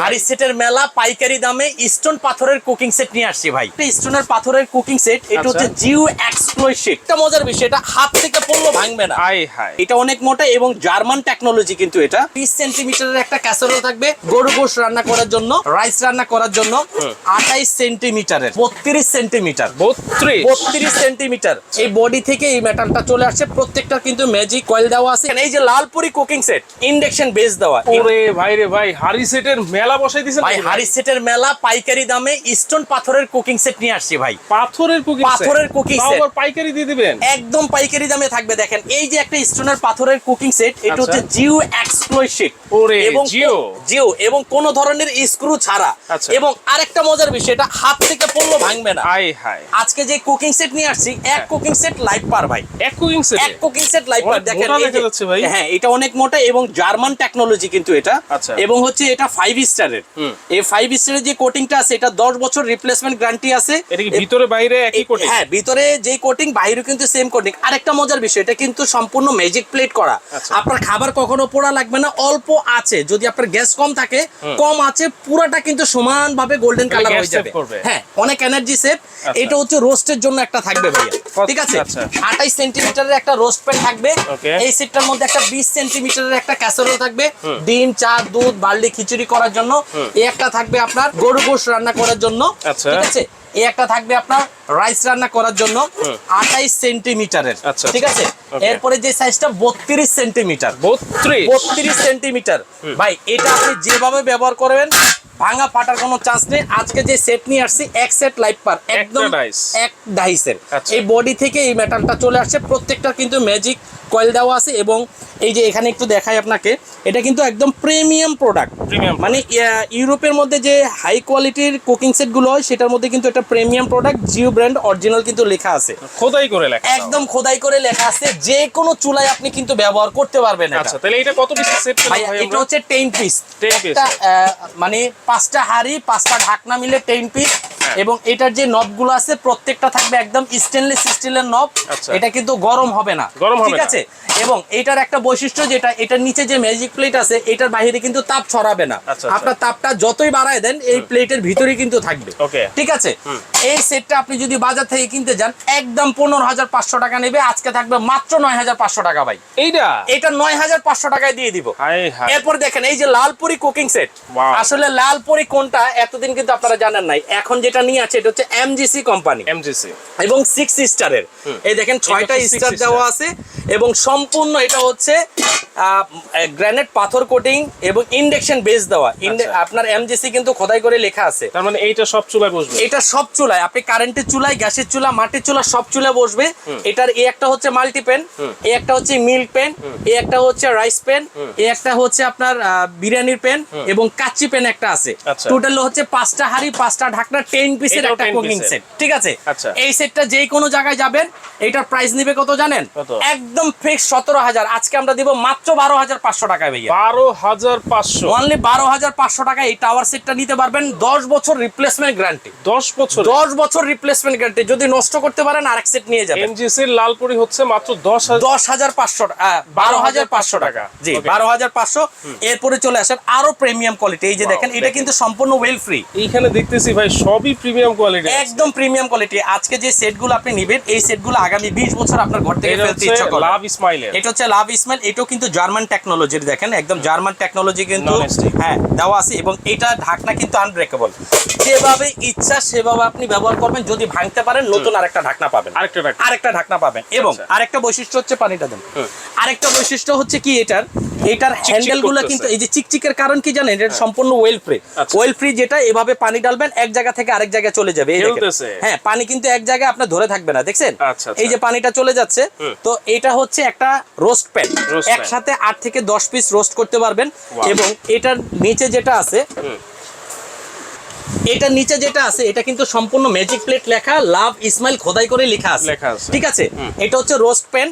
হাড়ি সেটের মেলা পাইকারি দামে স্টোন পাথরের কুকিং সেট নিয়ে আসছি ভাই। স্টোনের পাথরের কুকিং সেট, এটা হচ্ছে জিও এক্সক্লুসিভ। এটা মজার বিষয়, এটা হাত থেকে পড়লো ভাঙবে না। এটা অনেক মোটা এবং জার্মান টেকনোলজি। কিন্তু এটা 30 সেন্টিমিটারের একটা ক্যাসারোল থাকবে গরু গোশ রান্না করার জন্য, রাইস রান্না করার জন্য। 28 সেন্টিমিটারের 32 সেন্টিমিটার 32 সেন্টিমিটার এই বডি থেকে এই মেটালটা চলে আসছে। প্রত্যেকটা কিন্তু ম্যাজিক কয়েল দেওয়া আছে। এই যে লালপুরি কুকিং সেট, ইন্ডাকশন বেস দেওয়া। ওরে ভাই রে ভাই, হাড়ি সেটের মেলা বসাই দিয়েছেন ভাই। হাড়ি সেটের মেলা পাইকারি দামে স্টোন পাথরের কুকিং সেট নিয়ে আসছি ভাই। পাথরের কুকিং সেট পাইকারি দিয়ে দিবেন, একদম পাইকারি দামে থাকবে। দেখেন এই যে একটা স্টোনের পাথরের কুকিং সেট, এটা হচ্ছে জিও এক্সক্লুসিভ। ওরে এবং জিও এবং কোন ধরনের স্ক্রু ছাড়া। এবং আরেকটা মজার বিষয়, এটা হাত থেকে পড়লো ভাঙবে না। আজকে যে কুকিং সেট নিয়ে আসছি, এক কুকিং সেট লাইভ পার ভাই। এক কুকিং সেট লাইভ পার। দেখেন হ্যাঁ, এটা অনেক মোটা এবং জার্মান টেকনোলজি কিন্তু এটা। এবং হচ্ছে এটা 5 স্টারের। এই 5 স্টারের যে কোটিংটা আছে, এটা 10 বছর রিপ্লেসমেন্ট গ্যারান্টি আছে। এটা কি ভিতরে বাইরে একই কোটিং? হ্যাঁ, ভিতরে যে কোটিং, বাইরে কিন্তু সেম কোটিং। আরেকটা মজার বিষয়, এটা কিন্তু সম্পূর্ণ ম্যাজিক প্লেট করা। আপনার খাবার কখনো পোড়া লাগবে না। অল্প আছে, যদি আপনার গ্যাস কম থাকে, কম আছে, পুরাটা কিন্তু সমানভাবে গোল্ডেন কালার হয়ে যাবে। হ্যাঁ, অনেক এনার্জি সেভ। এটা হচ্ছে রোস্টের জন্য একটা থাকবে ভাইয়া, ঠিক আছে। 28 সেন্টিমিটারের একটা রোস্ট প্যান থাকবে। এই সেটটার মধ্যে একটা 20 সেন্টিমিটারের একটা ক্যাসারোল থাকবে ডিম, চা, দুধ, বার্লি, খিচুড়ি করার জন্য। এই একটা থাকবে আপনার গরু গোশ রান্না করার জন্য, ঠিক আছে। এই একটা থাকবে আপনার রাইস রান্না করার জন্য 28 সেন্টিমিটারের, ঠিক আছে। এরপরে যে সাইজটা 32 সেন্টিমিটার 32 সেন্টিমিটার ভাই। এটা আপনি যেভাবে ব্যবহার করবেন, ভাঙা ফাটার কোনো চান্স নেই। আজকে যে সেট নিয়ে আসছি, এক সেট লাইভ পার, একদম এক ডাইসের। এই বডি থেকে এই মেটালটা চলে আসছে। প্রত্যেকটা কিন্তু ম্যাজিক কয়েল দেওয়া আছে। এবং এই যে এখানে একটু দেখাই আপনাকে, এটা কিন্তু একদম প্রিমিয়াম প্রোডাক্ট। মানে ইউরোপের মধ্যে যে হাই কোয়ালিটির কুকিং সেট গুলো হয়, সেটার মধ্যে কিন্তু এটা premium product. Jio brand original কিন্তু লেখা আছে, খোদাই করে লেখা, একদম খোদাই করে লেখা আছে। যে কোনো চুলায় আপনি কিন্তু ব্যবহার করতে পারবেন। আচ্ছা, তাহলে এটা কত পিস সেট ভাই? এটা হচ্ছে 10 পিস। মানে 5টা হাড়ি, 5টা ঢাকনা মিলে 10 পিস। এবং এটার যে নবগুলো আছে, প্রত্যেকটা থাকবে একদম স্টেনলেস স্টিলের নব। এটা কিন্তু গরম হবে না, ঠিক আছে। এবং এটার একটা বৈশিষ্ট্য, যেটা এটার নিচে যে ম্যাজিক প্লেট আছে, এটার বাইরে কিন্তু তাপ ছড়াবে না। আপনার তাপটা যতই বাড়ায় দেন, এই প্লেটের ভিতরেই কিন্তু থাকবে, ঠিক আছে। এই সেটটা আপনি যদি বাজার থেকে কিনতে যান, একদম 15,500 টাকা নেবে। আজকে থাকবে মাত্র 9,500 টাকা ভাই। এটা 9,500 টাকায় দিয়ে দিব। এরপর দেখেন এই যে লালপুরি কুকিং সেট। আসলে লালপুরি কোনটা এতদিন কিন্তু আপনারা জানেন নাই। এখন যেটা নিয়ে আছে, এটা হচ্ছে এমজিসি কোম্পানি, এবং 6 স্টারের। এই দেখেন 6টা স্টার দেওয়া আছে। এবং সম্পূর্ণ এটা হচ্ছে গ্রানাইট পাথর কোটিং এবং ইন্ডাকশন বেস দেওয়া। আপনার এমজিসি কিন্তু খোদাই করে লেখা আছে। তার মানে এইটা সব চুলায় বসবে? এটা সব চুলায়, আপনি কারেন্টের চুলায়, গ্যাসের চুলা, মাটির চুলা, সব চুলায় বসবে। এটার এই একটা হচ্ছে মাল্টি প্যান, এই একটা হচ্ছে মিল্ক প্যান, এই একটা হচ্ছে রাইস প্যান, এই একটা হচ্ছে আপনার বিরিয়ানির প্যান, এবং কাচ্চি প্যান একটা আছে। টোটাল হচ্ছে 5টা হাড়ি, 5টা ঢাকনা, 10 পিসের একটা কুকিং সেট, ঠিক আছে। এই সেটটা যে কোনো জায়গায় যাবেন, এটার প্রাইস নিবে কত জানেন? একদম ফিক্স 17,000। আজকে আমরা দিব মাত্র 12,500 টাকায় ভাইয়া। 12,500, অনলি 12,500 টাকায় এই টাওয়ার সেটটা নিতে পারবেন। 10 বছর রিপ্লেসমেন্ট গ্যারান্টি। 10 বছর রিপ্লেসমেন্ট গ্যারান্টি। যদি নষ্ট করতে পারেন, আরেক সেট নিয়ে যাবেন। এমজিসির লালপুরি হচ্ছে মাত্র 10,500 12,500 টাকা। জি, 12,500। এরপরে চলে আসেন আরো প্রিমিয়াম কোয়ালিটি। এই যে দেখেন, এটা কিন্তু সম্পূর্ণ ওয়েল ফ্রি। এইখানে দেখতেছি ভাই সবই প্রিমিয়াম কোয়ালিটি, একদম প্রিমিয়াম কোয়ালিটি। আজকে যে সেটগুলো আপনি নেবেন, এই সেটগুলো আগামী 20 বছর আপনার ঘর থেকে ফেলতে ইচ্ছা করবে। লাভ ইসমাইল, এটা হচ্ছে লাভ ইসমাইল। এটাও কিন্তু জার্মান টেকনোলজির। দেখেন একদম জার্মান টেকনোলজি কিন্তু হ্যাঁ দেওয়া আছে। এবং এটা ঢাকনা কিন্তু আনব্রেকেবল। যেভাবে ইচ্ছা সেভাবে আপনি ব্যবহার করবেন। যদি ভাঙতে পারেন, নতুন আরেকটা ঢাকনা পাবেন, আরেকটা ঢাকনা পাবেন। এবং আরেকটা বৈশিষ্ট্য হচ্ছে, পানিটা দেন। আরেকটা বৈশিষ্ট্য হচ্ছে কি, এটার হ্যান্ডেল গুলো কিন্তু এই যে চিকচিকের কারণ কি জানেন? এটা সম্পূর্ণ ওয়েল ফ্রি। ওয়েল ফ্রি যেটা, এভাবে পানি ডালবেন, এক জায়গা থেকে আরেক জায়গায় চলে যাবে। এই দেখেন, হ্যাঁ, পানি কিন্তু এক জায়গায় আপনার ধরে থাকবে না, দেখছেন? এই যে পানিটা চলে যাচ্ছে। তো এটা হচ্ছে একটা রোস্ট প্যান। একসাথে 8 থেকে 10 পিস রোস্ট করতে পারবেন। এবং এটার নিচে যেটা আছে, এটা কিন্তু সম্পূর্ণ ম্যাজিক প্লেট লেখা, লাভ ইসমাইল খোদাই করে লেখা আছে, ঠিক আছে। এটা হচ্ছে রোস্ট প্যান।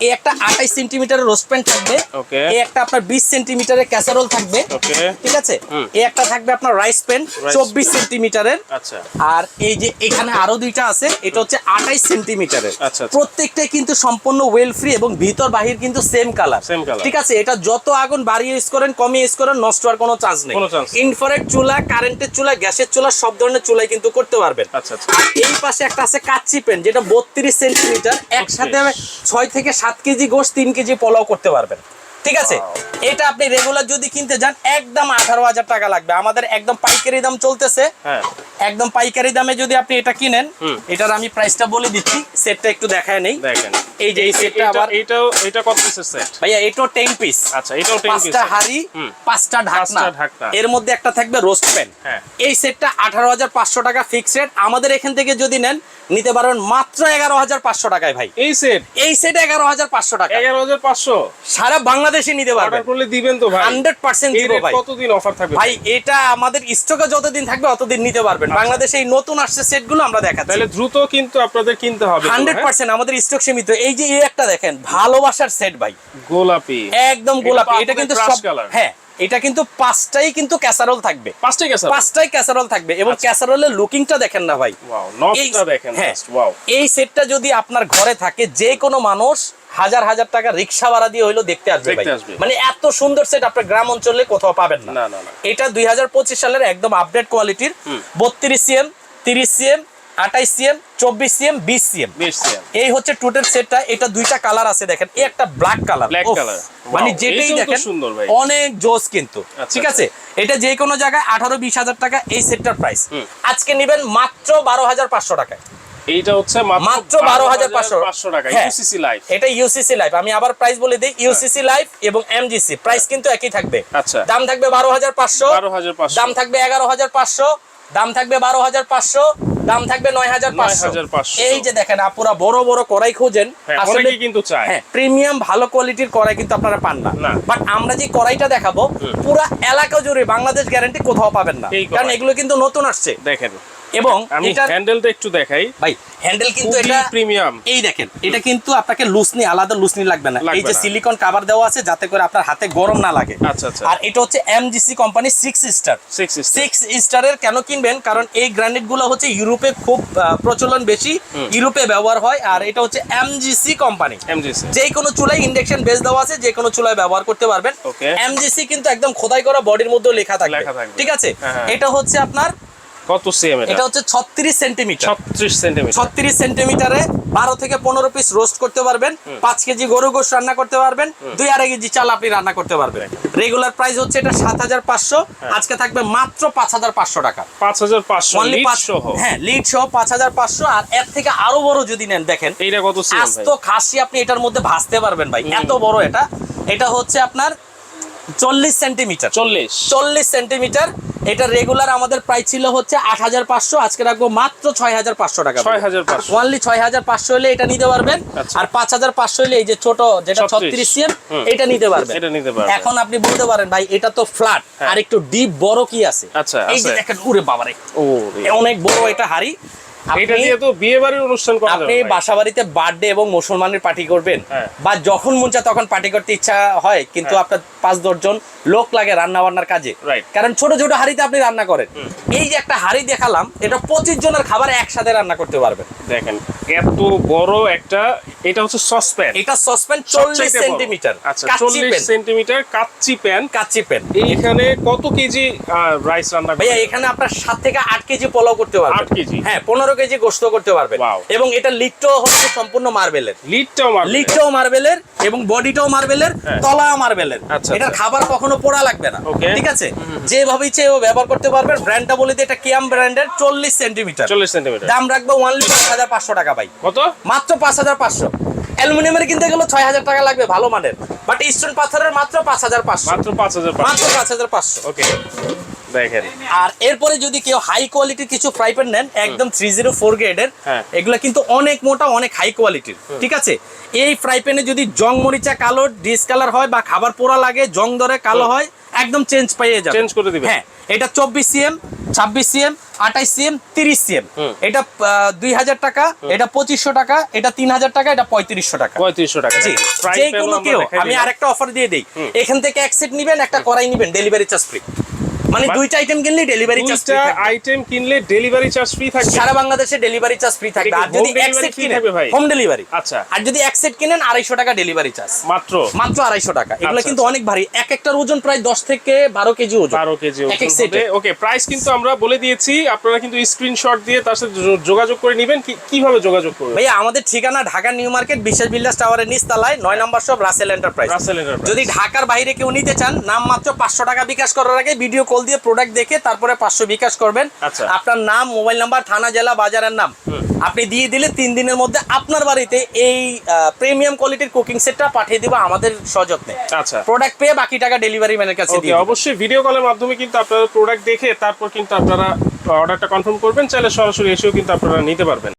এই একটা 28 সেন্টিমিটারের রোস্ট প্যান থাকবে, ওকে। এই একটা আপনার 20 সেন্টিমিটারের ক্যাসারোল থাকবে, ওকে। ঠিক আছে। এই একটা থাকবে আপনার রাইস প্যান 24 সেন্টিমিটারের। আচ্ছা। আর এই যে এখানে আরো দুইটা আছে, এটা হচ্ছে 28 সেন্টিমিটারের। আচ্ছা। প্রত্যেকটাই কিন্তু সম্পূর্ণ ওয়েল ফ্রি এবং ভিতর বাহির কিন্তু সেম কালার, ঠিক আছে। এটা যত আগুন বাড়িয়ে ইউজ করেন কমিয়ে ইউজ করেন নষ্ট হওয়ার কোনো চান্স নেই। ইনফ্রারেড চুলা, কারেন্টের চুলা, গ্যাসের চুলা সব ধরনের চুলাই কিন্তু করতে পারবেন। আচ্ছা। আর এই পাশে একটা আছে কাচ্চি প্যান, যেটা 32 সেন্টিমিটার, একসাথে 6 থেকে 7 কেজি গোশ 3 কেজি পোলাও করতে পারবেন, ঠিক আছে। এটা আপনি রেগুলার যদি কিনতে যান একদম 18,000 টাকা লাগবে। আমাদের একদম পাইকারি দাম চলতেছে, একদম পাইকারি দামে যদি আপনি এটা কিনেন, এটার আমি প্রাইসটা বলে দিচ্ছি। সেটটা একটু দেখায় নেই, দেখেন এই যে এই সেটটা আবার এটা কত পিসের সেট ভাইয়া? এটাও 10 পিস। আচ্ছা, এটাও 10 পিস। 5টা হাড়ি, 5টা ঢাকনা, এর মধ্যে একটা থাকবে রোস্ট প্যান। এই সেটটা 18,500 টাকা ফিক্সড রেট। আমাদের এখান থেকে যদি নেন নিতে পারবেন মাত্র 11,500 টাকায় ভাই। এই সেট 11,500 টাকা। 11,500 সারা বাংলাদেশে নিতে পারবেন। অর্ডার করলে দিবেন তো ভাই? 100% দিব ভাই। কতদিন অফার থাকবে ভাই? এটা আমাদের স্টকে যতদিন থাকবে অতদিন নিতে পারবেন। বাংলাদেশে এই নতুন আসছে সেটগুলো আমরা দেখাচ্ছি। তাহলে দ্রুত কিন্তু আপনাদের কিনতে হবে। 100% আমাদের স্টক সীমিত। এই যে এই একটা দেখেন, ভালোবাসার সেট ভাই, গোলাপি, একদম গোলাপি। এটা কিন্তু সব, হ্যাঁ এটা কিন্তু 5টাই কিন্তু ক্যাসারোল থাকবে, 5টাই ক্যাসারোল থাকবে। এবং ক্যাসারোলের লুকিংটা দেখেন না ভাই, ওয়াও, নবটা দেখেন। হ্যাঁ, ওয়াও। এই সেটটা যদি আপনার ঘরে থাকে, যে কোনো মানুষ হাজার হাজার টাকা রিক্সা ভাড়া দিয়ে হইলো দেখতে আসবে ভাই। মানে এত সুন্দর সেট আপনার গ্রাম অঞ্চলে কোথাও পাবেন না। এটা 2025 সালের একদম আপডেট কোয়ালিটির, 32 CM, 30 CM, 28 CM, 24 CM, 20 CM. এই হচ্ছে টোটাল সেটটা। এটা দুইটা কালার আছে দেখেন, এই একটা ব্ল্যাক কালার, মানে যেটাই দেখেন অনেক জোস কিন্তু, ঠিক আছে। এটা যে কোনো জায়গায় 18-20 হাজার টাকা এই সেটটার প্রাইস। আজকে নেবেন মাত্র 12,500 টাকায়। এইটা হচ্ছে মাত্র 12,500 টাকা ইউসিসি লাইভ। এটা ইউসিসি লাইভ। আমি আবার প্রাইস বলে দেই, ইউসিসি লাইভ এবং এমজিসি প্রাইস কিন্তু একই থাকবে। আচ্ছা। দাম থাকবে 12,500, দাম থাকবে 11,500, দাম থাকবে 12,500, দাম থাকবে 9,500। এই যে দেখেন আপুরা বড় বড় কড়াই খোঁজেন, আসলে কিন্তু চাই, হ্যাঁ প্রিমিয়াম ভালো কোয়ালিটির কড়াই কিন্তু আপনারা পান না। বাট আমরা যে কড়াইটা দেখাবো পুরো এলাকা জুড়ে বাংলাদেশ গ্যারান্টি কোথাও পাবেন না, কারণ এগুলো কিন্তু নতুন আসছে। দেখেন, এবং এটার হ্যান্ডেলটা একটু দেখাই ভাই। হ্যান্ডেল কিন্তু এটা প্রিমিয়াম। এই দেখেন, এটা কিন্তু আপনাকে লুসনি, আলাদা লুসনি লাগবে না। এই যে সিলিকন কভার দেওয়া আছে যাতে করে আপনার হাতে গরম না লাগে। আচ্ছা। আর এটা হচ্ছে এমজিসি কোম্পানি 6 স্টার। 6 স্টারের কেন কিনবেন? কারণ এই গ্রানাইট গুলো হচ্ছে ইউরোপে খুব প্রচলন বেশি, ইউরোপে ব্যবহার হয়। আর এটা হচ্ছে এমজিসি কোম্পানি। যে কোনো চুলায় ইন্ডাকশন বেস দেওয়া আছে, যে কোনো চুলায় ব্যবহার করতে পারবেন। এমজিসি কিন্তু একদম খোদাই করা বডির মধ্যে লেখা থাকবে, ঠিক আছে। এটা হচ্ছে আপনার কত সিএম? এটা হচ্ছে 36 সেন্টিমিটার। 36 সেন্টিমিটারে 12 থেকে 15 পিস রোস্ট করতে পারবেন, 5 কেজি গরু গোশত রান্না করতে পারবেন, 2-2.5 কেজি চাল আপনি রান্না করতে পারবেন। রেগুলার প্রাইস হচ্ছে এটা 7,500, আজকে থাকবে মাত্র 5,500 টাকা। 5,500 লিড সহ। হ্যাঁ, লিড সহ 5,500। আর এর থেকে আরো বড় যদি নেন, দেখেন এইটা কত সিএম ভাই? আস্ত খাসি আপনি এটার মধ্যে ভাজতে পারবেন ভাই, এত বড় এটা। এটা হচ্ছে আপনার 40 সেন্টিমিটার। 40 সেন্টিমিটার। এটা রেগুলার আমাদের প্রাইস ছিল হচ্ছে 8,500, আজকে রাখবো মাত্র 6,500 টাকা। 6,500, অনলি 6,500 হলে এটা নিতে পারবেন। আর 5,500 হলে এই যে ছোট যেটা 36 সিএম এটা নিতে পারবেন। এখন আপনি বলতে পারেন ভাই এটা তো ফ্ল্যাট, আর একটু ডিপ বড় কি আছে? এই যে দেখেন, ওরে বাবারে অনেক বড় এটা হাড়ি। এটা দিয়ে তো বিয়ে বাড়ির অনুষ্ঠান করা যাবে। আপনি বাসা বাড়িতে বার্থডে এবং মুসলমানের পার্টি করবেন, বা যখন মন চায় তখন পার্টি করতে ইচ্ছা হয়, কিন্তু আপনার 5-10 জন লোক লাগে রান্না বান্নার কাজে, কারণ ছোট ছোট হাড়িতে আপনি রান্না করেন। এই যে একটা হাড়ি দেখালাম, এটা 25 জনের খাবার একসাথে রান্না করতে পারবেন। দেখেন এত বড় একটা, এটা হচ্ছে সসপ্যান। এটা সসপ্যান 40 সেন্টিমিটার। আচ্ছা, 40 সেন্টিমিটার কাচ্চি প্যান। এইখানে কত কেজি রাইস রান্না করবেন? ভাইয়া এখানে আপনার 7 থেকে 8 কেজি পোলাও করতে পারবেন। 8 কেজি, হ্যাঁ 15 কেজি গোশত করতে পারবেন। এবং এটা লিডটাও হচ্ছে সম্পূর্ণ মার্বেলের। লিডটাও মার্বেলের এবং বডিটাও মার্বেলের, তলাও মার্বেলের। এটার খাবার কখনো পোড়া লাগবে না, ঠিক আছে। যেভাবে ইচ্ছে ও ব্যবহার করতে পারবেন। ব্র্যান্ডটা বলে দিই, এটা কিয়াম ব্র্যান্ডের 40 সেন্টিমিটার। দাম রাখবো অনলি 5,500 টাকা ভাই। কত? মাত্র 5,500। অ্যালুমিনিয়ামের কিনতে গেলে 6,000 টাকা লাগবে ভালো মানের, বাট স্টোন পাথরের মাত্র 5,500। মাত্র 5,500। ওকে, দেখেন। আর এরপরে যদি কেউ হাই কোয়ালিটির কিছু ফ্রাই প্যান নেন, একদম 304 গ্রেডের, এগুলা কিন্তু অনেক মোটা, অনেক হাই কোয়ালিটির, ঠিক আছে। এই ফ্রাই প্যানে যদি জং মরিচা কালো ডিসকালার হয়, বা খাবার পোড়া লাগে, জং ধরে কালো হয়, একদম চেঞ্জ পেয়ে যাবে, চেঞ্জ করে দিবেন। হ্যাঁ, এটা 24 সিএম, 26 সিএম, 28 cm 30 cm, এটা 2000 টাকা, এটা 2500 টাকা, এটা 3000 টাকা, এটা 3500 টাকা। 3500 টাকা। জি, যে কোনো কেউ, আমি আরেকটা অফার দিয়ে দেই, এখান থেকে এক সেট নিবেন, একটা কড়াই নিবেন, ডেলিভারি চার্জ ফ্রি। মানে দুইটা আইটেম কিনলে ডেলিভারি চার্জ ফ্রি দুইটা থাকবে। আইটেম কিনলে ডেলিভারি চার্জ ফ্রি থাকবে সারা বাংলাদেশে ডেলিভারি চার্জ ফ্রি থাকবে। আর যদি এক সেট কিনেন হোম ডেলিভারি। আচ্ছা। আর যদি এক সেট কিনেন 250 টাকা ডেলিভারি চার্জ। মাত্র 250 টাকা। এগুলো আচ্ছা, কিন্তু অনেক ভারী, এক একটার ওজন প্রায় 10 থেকে 12 কেজি ওজন। 12 কেজি এক এক সেটে। ওকে, প্রাইস কিন্তু আমরা বলে দিয়েছি, আপনারা কিন্তু স্ক্রিনশট দিয়ে তার সাথে যোগাযোগ করে নেবেন। কিভাবে যোগাযোগ করবেন? ভাইয়া আমাদের ঠিকানা Dhaka New Market Biswas builders টাওয়ারের নিচতলায় 9 নম্বর shop Rasel enterprise. Rasel enterprise. যদি ঢাকার বাইরে কেউ নিতে চান, নাম মাত্র 500 টাকা বিকাশ করার আগে ভিডিও কল দিয়ে প্রোডাক্ট দেখে তারপরে 500 বিকাশ করবেন। আচ্ছা। আপনার নাম, মোবাইল নাম্বার, থানা, জেলা, বাজারের নাম আপনি দিয়ে দিলে 3 দিনের মধ্যে আপনার বাড়িতে এই প্রিমিয়াম কোয়ালিটির কুকিং সেটটা পাঠিয়ে দিব আমাদের সযত্নে। আচ্ছা। প্রোডাক্ট পেয়ে বাকি টাকা ডেলিভারি ম্যানের কাছে দিয়ে দিবেন। অবশ্যই ভিডিও কলের মাধ্যমে কিন্তু আপনারা প্রোডাক্ট দেখে তারপর কিন্তু আপনারা অর্ডারটা কনফার্ম করবেন। চাইলে সরাসরি এসেও কিন্তু আপনারা নিতে পারবেন।